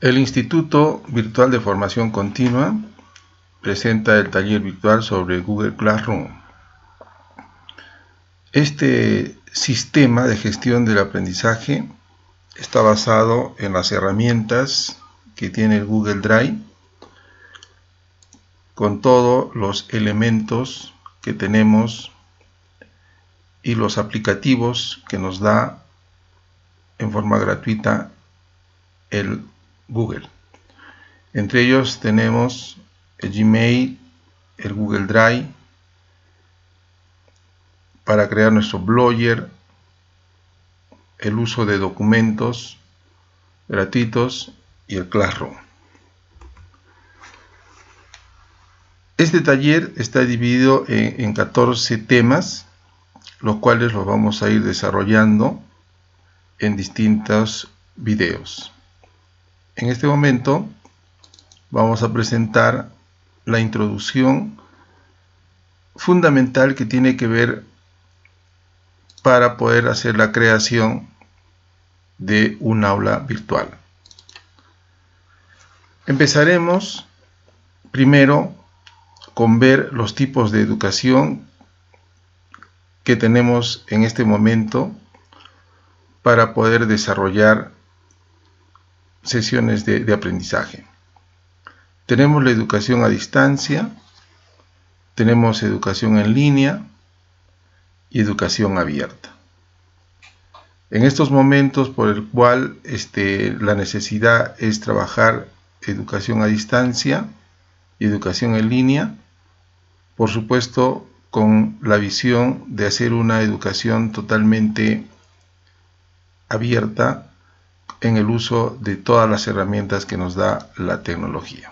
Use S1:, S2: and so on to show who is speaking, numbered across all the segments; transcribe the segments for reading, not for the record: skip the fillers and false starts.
S1: El Instituto Virtual de Formación Continua presenta el taller virtual sobre Google Classroom. Este sistema de gestión del aprendizaje está basado en las herramientas que tiene el Google Drive, con todos los elementos que tenemos y los aplicativos que nos da en forma gratuita el Google. Entre ellos tenemos el Gmail, el Google Drive, para crear nuestro Blogger, el uso de documentos gratuitos y el Classroom. Este taller está dividido en 14 temas, los cuales los vamos a ir desarrollando en distintos videos. En este momento vamos a presentar la introducción fundamental que tiene que ver para poder hacer la creación de un aula virtual. Empezaremos primero con ver los tipos de educación que tenemos en este momento para poder desarrollar sesiones de aprendizaje. Tenemos la educación a distancia, tenemos educación en línea y educación abierta. En estos momentos por el cual la necesidad es trabajar educación a distancia y educación en línea, por supuesto con la visión de hacer una educación totalmente abierta en el uso de todas las herramientas que nos da la tecnología.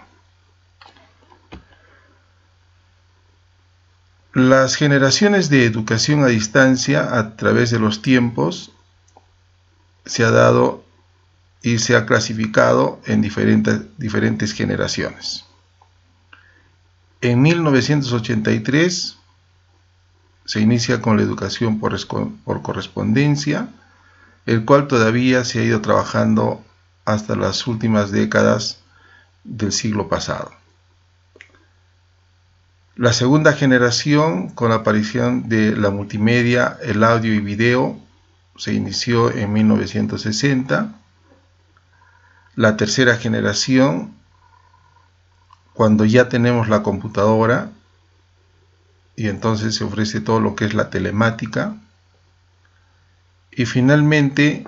S1: Las generaciones de educación a distancia a través de los tiempos se ha dado y se ha clasificado en diferentes generaciones. En 1983 se inicia con la educación por correspondencia, el cual todavía se ha ido trabajando hasta las últimas décadas del siglo pasado. La segunda generación, con la aparición de la multimedia, el audio y video, se inició en 1960. La tercera generación, cuando ya tenemos la computadora y entonces se ofrece todo lo que es la telemática. Y finalmente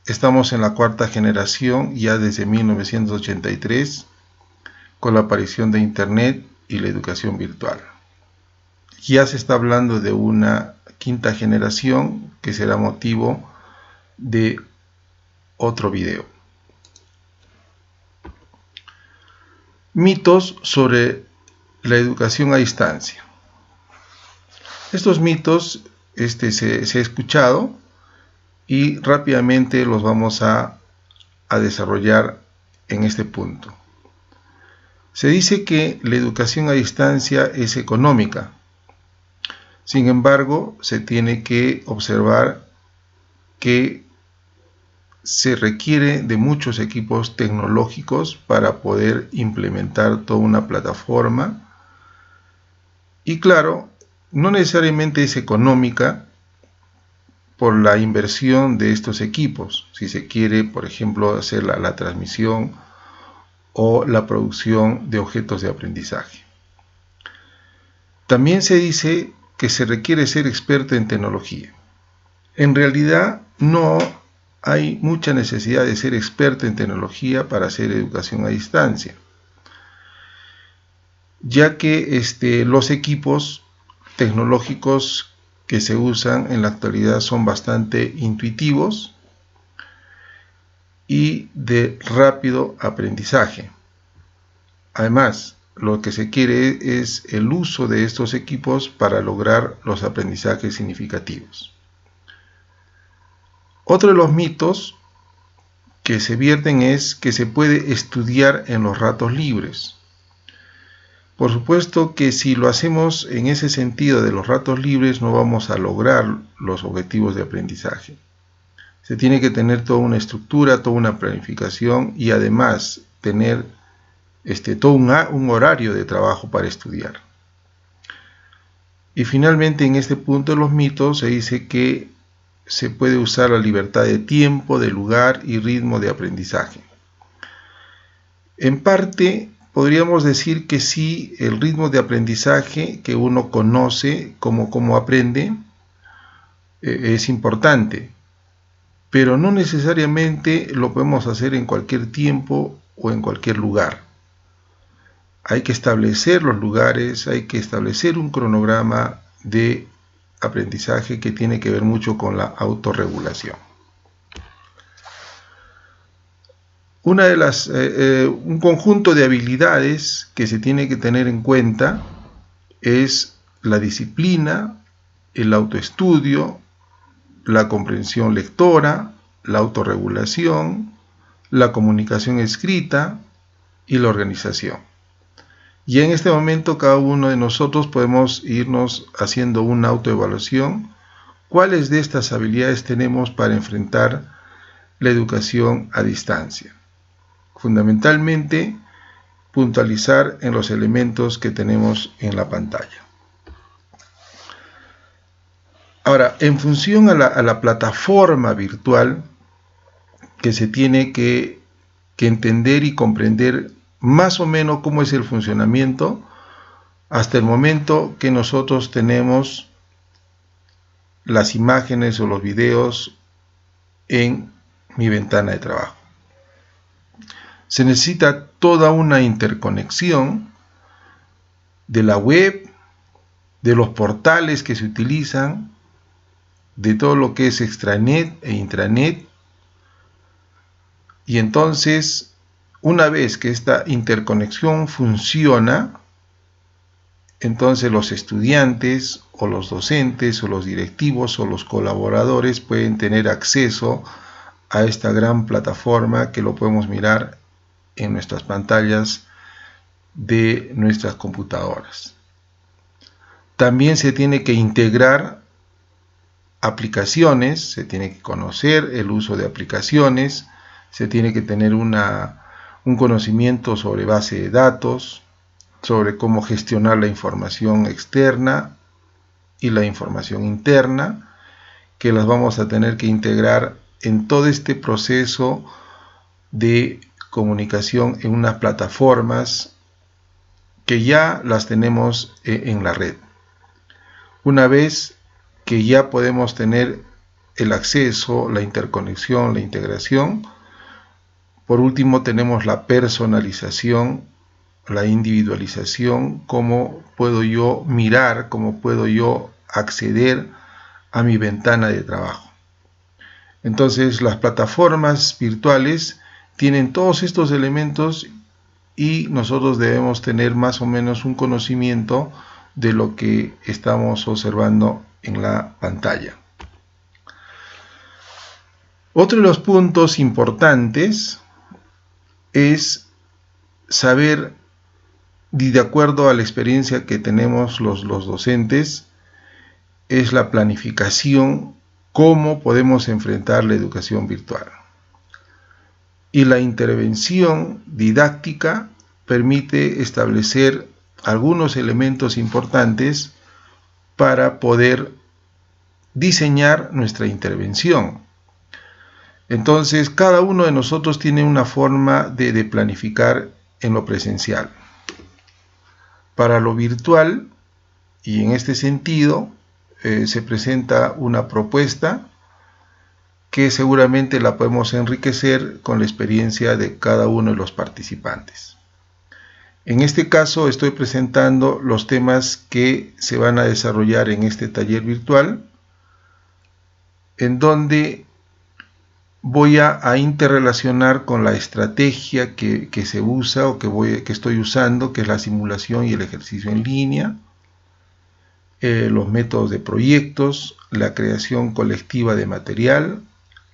S1: estamos en la cuarta generación, ya desde 1983, con la aparición de Internet y la educación virtual. Ya se está hablando de una quinta generación que será motivo de otro video. Mitos sobre la educación a distancia. Estos mitos se ha escuchado y rápidamente los vamos a desarrollar en este punto. Se dice que la educación a distancia es económica. Sin embargo, se tiene que observar que se requiere de muchos equipos tecnológicos para poder implementar toda una plataforma. Y claro, no necesariamente es económica por la inversión de estos equipos, si se quiere, por ejemplo, hacer la transmisión o la producción de objetos de aprendizaje. También se dice que se requiere ser experto en tecnología. En realidad no hay mucha necesidad de ser experto en tecnología para hacer educación a distancia, ya que los equipos tecnológicos que se usan en la actualidad son bastante intuitivos y de rápido aprendizaje. Además, lo que se quiere es el uso de estos equipos para lograr los aprendizajes significativos. Otro de los mitos que se vierten es que se puede estudiar en los ratos libres. Por supuesto que si lo hacemos en ese sentido de los ratos libres no vamos a lograr los objetivos de aprendizaje. Se tiene que tener toda una estructura, toda una planificación y además tener todo un horario de trabajo para estudiar. Y finalmente, en este punto de los mitos se dice que se puede usar la libertad de tiempo, de lugar y ritmo de aprendizaje. En parte, podríamos decir que sí, el ritmo de aprendizaje que uno conoce, cómo aprende, es importante, pero no necesariamente lo podemos hacer en cualquier tiempo o en cualquier lugar. Hay que establecer los lugares, hay que establecer un cronograma de aprendizaje que tiene que ver mucho con la autorregulación. Un conjunto de habilidades que se tiene que tener en cuenta es la disciplina, el autoestudio, la comprensión lectora, la autorregulación, la comunicación escrita y la organización. Y en este momento cada uno de nosotros podemos irnos haciendo una autoevaluación. ¿Cuáles de estas habilidades tenemos para enfrentar la educación a distancia? Fundamentalmente, puntualizar en los elementos que tenemos en la pantalla. Ahora, en función a la plataforma virtual que se tiene que entender y comprender más o menos cómo es el funcionamiento hasta el momento que nosotros tenemos las imágenes o los videos en mi ventana de trabajo. Se necesita toda una interconexión de la web, de los portales que se utilizan, de todo lo que es extranet e intranet. Y entonces, una vez que esta interconexión funciona, entonces los estudiantes o los docentes o los directivos o los colaboradores pueden tener acceso a esta gran plataforma que lo podemos mirar en nuestras pantallas de nuestras computadoras. También se tiene que integrar aplicaciones, se tiene que conocer el uso de aplicaciones, se tiene que tener un conocimiento sobre base de datos, sobre cómo gestionar la información externa y la información interna, que las vamos a tener que integrar en todo este proceso de comunicación en unas plataformas que ya las tenemos en la red. Una vez que ya podemos tener el acceso, la interconexión, la integración, por último tenemos la personalización, la individualización, cómo puedo yo mirar, cómo puedo yo acceder a mi ventana de trabajo. Entonces las plataformas virtuales tienen todos estos elementos y nosotros debemos tener más o menos un conocimiento de lo que estamos observando en la pantalla. Otro de los puntos importantes es saber, y de acuerdo a la experiencia que tenemos los docentes, es la planificación, cómo podemos enfrentar la educación virtual. Y la intervención didáctica permite establecer algunos elementos importantes para poder diseñar nuestra intervención. Entonces, cada uno de nosotros tiene una forma de planificar en lo presencial. Para lo virtual, y en este sentido, se presenta una propuesta que seguramente la podemos enriquecer con la experiencia de cada uno de los participantes. En este caso estoy presentando los temas que se van a desarrollar en este taller virtual, en donde voy a interrelacionar con la estrategia que se usa o que estoy usando, que es la simulación y el ejercicio en línea, los métodos de proyectos, la creación colectiva de material,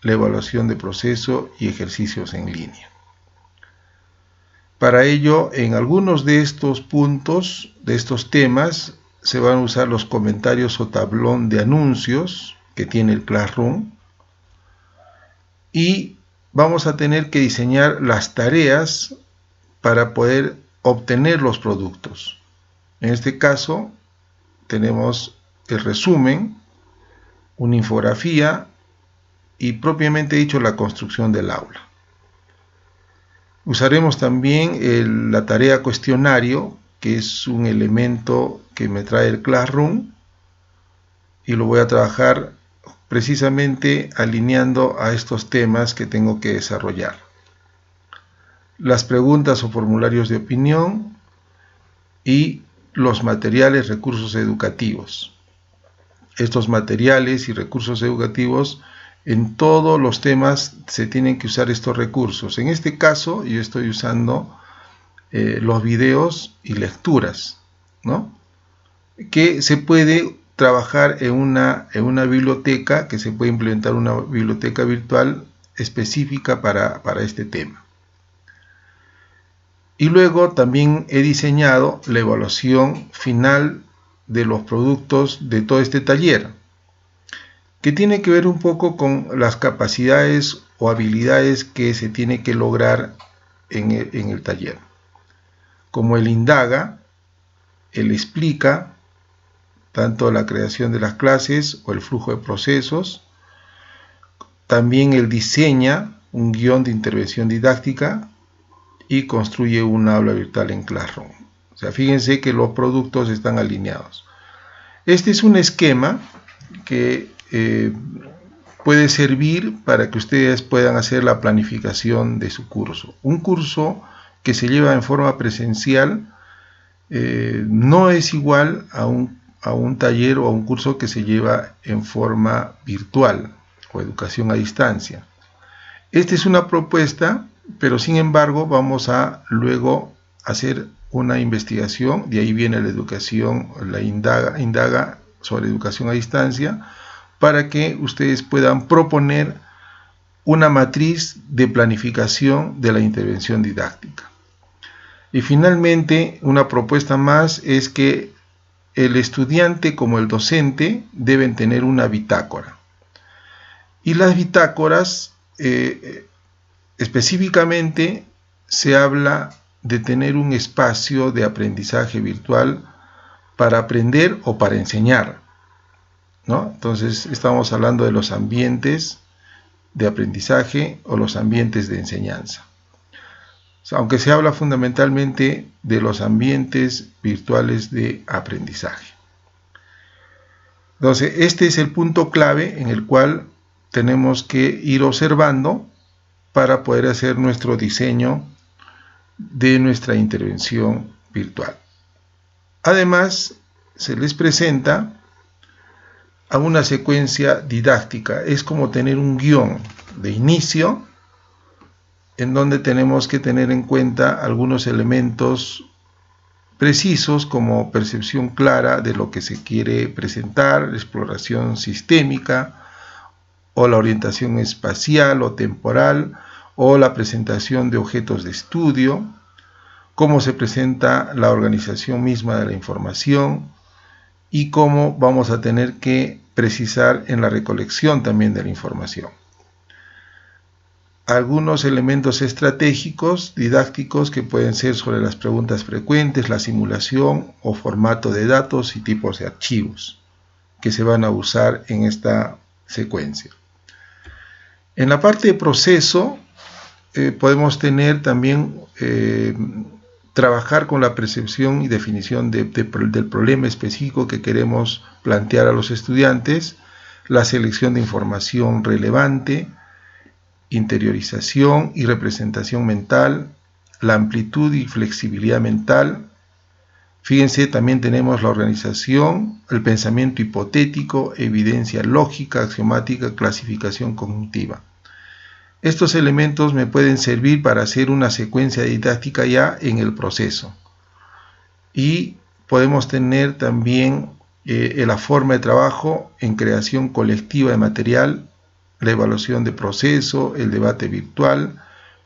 S1: la evaluación de proceso y ejercicios en línea. Para ello, en algunos de estos puntos, de estos temas, se van a usar los comentarios o tablón de anuncios que tiene el Classroom. y vamos a tener que diseñar las tareas para poder obtener los productos. En este caso tenemos el resumen, una infografía y propiamente dicho la construcción del aula. Usaremos también la tarea cuestionario, que es un elemento que me trae el Classroom, y lo voy a trabajar precisamente alineando a estos temas que tengo que desarrollar. Las preguntas o formularios de opinión y los materiales, recursos educativos. Estos materiales y recursos educativos, en todos los temas se tienen que usar estos recursos. En este caso yo estoy usando los videos y lecturas, ¿no? Que se puede trabajar en una biblioteca, que se puede implementar una biblioteca virtual específica para este tema. Y luego también he diseñado la evaluación final de los productos de todo este taller, que tiene que ver un poco con las capacidades o habilidades que se tiene que lograr en el taller. Como el indaga, el explica, tanto la creación de las clases o el flujo de procesos. También él diseña un guión de intervención didáctica y construye un aula virtual en Classroom. O sea, fíjense que los productos están alineados. Este es un esquema que puede servir para que ustedes puedan hacer la planificación de su curso. Un curso que se lleva en forma presencial no es igual a un taller o a un curso que se lleva en forma virtual o educación a distancia. Esta es una propuesta, pero sin embargo vamos a luego hacer una investigación, de ahí viene la educación, la indaga sobre educación a distancia, para que ustedes puedan proponer una matriz de planificación de la intervención didáctica. Y finalmente, una propuesta más es que el estudiante como el docente deben tener una bitácora. Y las bitácoras, específicamente, se habla de tener un espacio de aprendizaje virtual para aprender o para enseñar, ¿no? Entonces, estamos hablando de los ambientes de aprendizaje o los ambientes de enseñanza. Aunque se habla fundamentalmente de los ambientes virtuales de aprendizaje. Entonces, este es el punto clave en el cual tenemos que ir observando para poder hacer nuestro diseño de nuestra intervención virtual. Además, se les presenta a una secuencia didáctica. Es como tener un guión de inicio en donde tenemos que tener en cuenta algunos elementos precisos como percepción clara de lo que se quiere presentar, exploración sistémica o la orientación espacial o temporal o la presentación de objetos de estudio, cómo se presenta la organización misma de la información y cómo vamos a tener que precisar en la recolección también de la información. Algunos elementos estratégicos, didácticos, que pueden ser sobre las preguntas frecuentes, la simulación o formato de datos y tipos de archivos que se van a usar en esta secuencia. En la parte de proceso podemos tener también trabajar con la percepción y definición del problema específico que queremos plantear a los estudiantes, la selección de información relevante, interiorización y representación mental, la amplitud y flexibilidad mental. Fíjense, también tenemos la organización, el pensamiento hipotético, evidencia lógica, axiomática, clasificación cognitiva. Estos elementos me pueden servir para hacer una secuencia didáctica ya en el proceso. Y podemos tener también la forma de trabajo en creación colectiva de material, la evaluación de proceso, el debate virtual,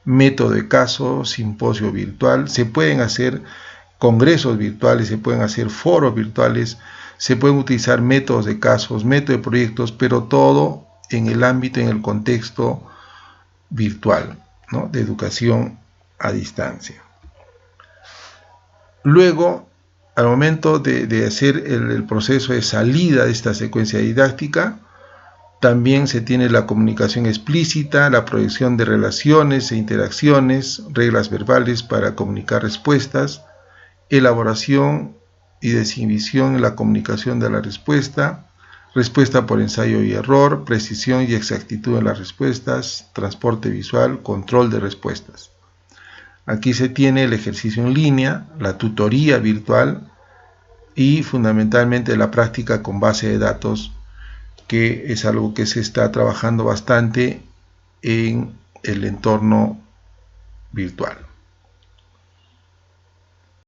S1: método de caso, simposio virtual. Se pueden hacer congresos virtuales, se pueden hacer foros virtuales, se pueden utilizar métodos de casos, métodos de proyectos, pero todo en el ámbito, en el contexto virtual, ¿no?, de educación a distancia. Luego, al momento de hacer el proceso de salida de esta secuencia didáctica, también se tiene la comunicación explícita, la proyección de relaciones e interacciones, reglas verbales para comunicar respuestas, elaboración y desinhibición en la comunicación de la respuesta, respuesta por ensayo y error, precisión y exactitud en las respuestas, transporte visual, control de respuestas. Aquí se tiene el ejercicio en línea, la tutoría virtual y fundamentalmente la práctica con base de datos, que es algo que se está trabajando bastante en el entorno virtual.